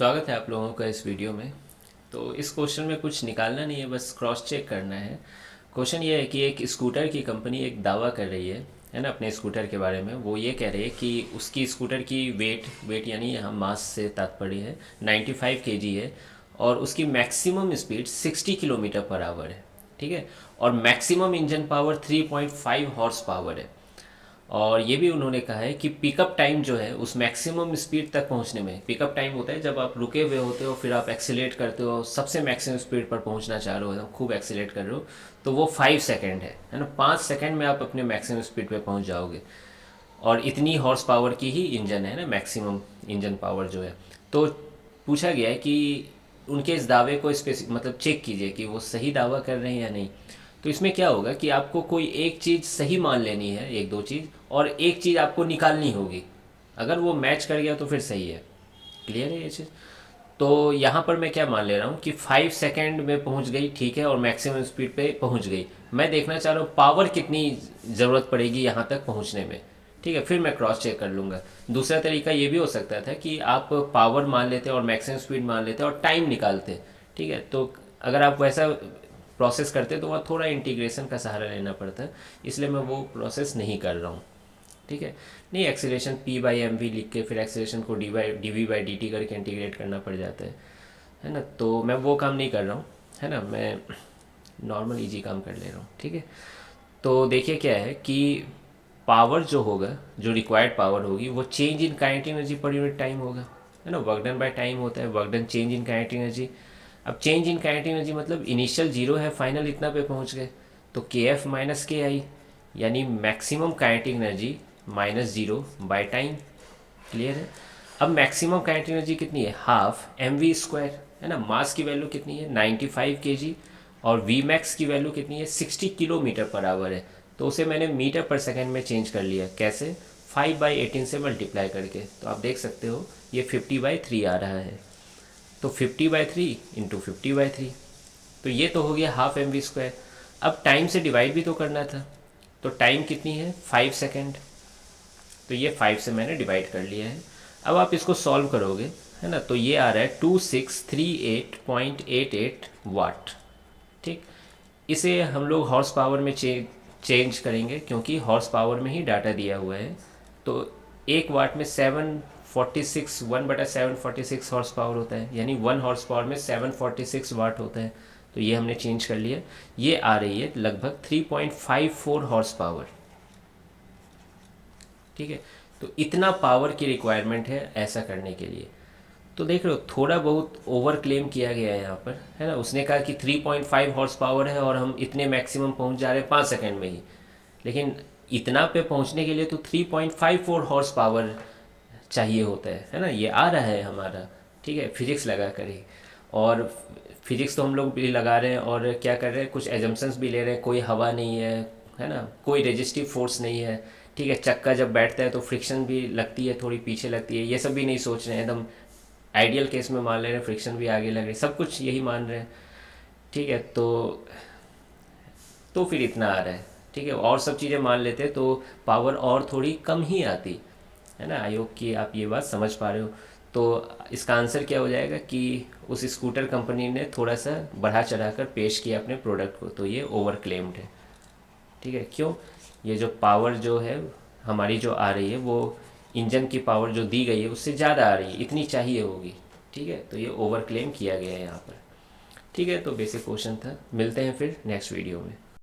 स्वागत है आप लोगों का इस वीडियो में। तो इस क्वेश्चन में कुछ निकालना नहीं है, बस क्रॉस चेक करना है। क्वेश्चन ये है कि एक स्कूटर की कंपनी एक दावा कर रही है ना, अपने स्कूटर के बारे में। वो ये कह रही है कि उसकी स्कूटर की वेट यानी यहाँ मास से तात्पर्य है 95 केजी है, और उसकी maximum speed 60 kilometre per hour है। ठीक है। और maximum engine power 3.5 horse power है। और ये भी उन्होंने कहा है कि पिकअप टाइम जो है उस मैक्सिमम स्पीड तक पहुंचने में, पिकअप टाइम होता है जब आप रुके हुए होते हो फिर आप एक्सीलेट करते हो, सबसे मैक्सिमम स्पीड पर पहुंचना चाह रहे हो, एकदम खूब एक्सीलेट कर रहे हो, तो वो 5 सेकेंड है ना। 5 सेकेंड में आप अपने मैक्सिमम स्पीड पे पहुंच जाओगे। और इतनी हॉर्स पावर की ही इंजन है ना, मैक्सिमम इंजन पावर जो है। तो पूछा गया है कि उनके इस दावे को स्पेसिफिक मतलब चेक कीजिए कि वो सही दावा कर रहे हैं या नहीं। तो इसमें क्या होगा कि आपको कोई एक चीज़ सही मान लेनी है, एक दो चीज़, और एक चीज़ आपको निकालनी होगी। अगर वो मैच कर गया तो फिर सही है। क्लियर है ये चीज़? तो यहाँ पर मैं क्या मान ले रहा हूँ कि 5 सेकेंड में पहुँच गई, ठीक है, और मैक्सिमम स्पीड पे पहुँच गई। मैं देखना चाह रहा हूँ पावर कितनी ज़रूरत पड़ेगी यहाँ तक पहुँचने में। ठीक है, फिर मैं क्रॉस चेक कर लूँगा। दूसरा तरीका ये भी हो सकता था कि आप पावर मान लेते और मैक्सिमम स्पीड मान लेते और टाइम निकालते। ठीक है, तो अगर आप वैसा प्रोसेस करते तो वहाँ थोड़ा इंटीग्रेशन का सहारा लेना पड़ता है, इसलिए मैं वो प्रोसेस नहीं कर रहा हूँ। ठीक है। नहीं, एक्सीलेशन P/mv लिख के फिर एक्सीलेशन को dv/dt करके इंटीग्रेट करना पड़ जाता है ना। तो मैं वो काम नहीं कर रहा हूँ, है ना। मैं नॉर्मल इजी काम कर ले रहा हूँ। ठीक है। तो देखिए क्या है कि पावर जो होगा, जो रिक्वायर्ड पावर होगी, वो change in kinetic energy per unit time होगा, है ना। वर्क डन बाय टाइम होता है, work done change in kinetic energy. अब चेंज इन काइनेटिक एनर्जी मतलब इनिशियल जीरो है, फाइनल इतना पे पहुंच गए, तो के एफ माइनस के आई, यानी maximum kinetic energy minus zero by time. Clear है? अब मैक्सिमम काइनेटिक एनर्जी कितनी है? हाफ एम वी स्क्वायर, है ना। मास की वैल्यू कितनी है? 95 केजी। और वी मैक्स की वैल्यू कितनी है? 60 किलोमीटर पर आवर है। तो उसे मैंने मीटर पर सेकेंड में चेंज कर लिया। कैसे? 5/18 से मल्टीप्लाई करके। तो आप देख सकते हो ये 50/3 आ रहा है। तो 50/3 इंटू 50/3, तो ये तो हो गया हाफ एम वी स्क्वायर। अब टाइम से डिवाइड भी तो करना था, तो टाइम कितनी है? 5 सेकेंड। तो ये 5 से मैंने डिवाइड कर लिया है। अब आप इसको सॉल्व करोगे, है ना, तो ये आ रहा है 2638.88 वाट। ठीक। इसे हम लोग हॉर्स पावर में चेंज करेंगे, क्योंकि हॉर्स पावर में ही डाटा दिया हुआ है। तो 1 वाट में 746, 1/746 हॉर्स पावर होता है, यानी 1 हॉर्स पावर में 746 वाट होता है। तो ये हमने चेंज कर लिया। ये आ रही है लगभग 3.54 हॉर्स पावर। ठीक है। तो इतना पावर की रिक्वायरमेंट है ऐसा करने के लिए। तो देख रहे हो, थोड़ा बहुत ओवर क्लेम किया गया है यहाँ पर, है ना। उसने कहा कि 3.5 हॉर्स पावर है और हम इतने मैक्सिमम पहुँच जा रहे हैं 5 सेकेंड में ही। लेकिन इतना पे पहुँचने के लिए तो 3.54 हॉर्स पावर चाहिए होता है ना। ये आ रहा है हमारा, ठीक है, फिजिक्स लगा कर ही। और फिजिक्स तो हम लोग भी लगा रहे हैं, और क्या कर रहे हैं, कुछ एजम्पन्स भी ले रहे हैं। कोई हवा नहीं है ना, कोई रेजिस्टिव फोर्स नहीं है। ठीक है, चक्का जब बैठता है तो फ्रिक्शन भी लगती है, थोड़ी पीछे लगती है, ये सब भी नहीं सोच रहे हैं। एकदम आइडियल केस में मान ले रहे हैं, फ्रिक्शन भी आगे लग रही है, सब कुछ यही मान रहे हैं। ठीक है। तो फिर इतना आ रहा है। ठीक है, और सब चीज़ें मान लेते तो पावर और थोड़ी कम ही आती, है ना। आई होप कि आप ये बात समझ पा रहे हो। तो इसका आंसर क्या हो जाएगा कि उस स्कूटर कंपनी ने थोड़ा सा बढ़ा चढ़ा कर पेश किया अपने प्रोडक्ट को, तो ये ओवर क्लेम्ड है। ठीक है। क्यों? ये जो पावर जो है हमारी जो आ रही है, वो इंजन की पावर जो दी गई है उससे ज़्यादा आ रही है, इतनी चाहिए होगी। ठीक है, तो ये ओवर क्लेम किया गया है यहाँ पर। ठीक है, तो बेसिक क्वेश्चन था। मिलते हैं फिर नेक्स्ट वीडियो में।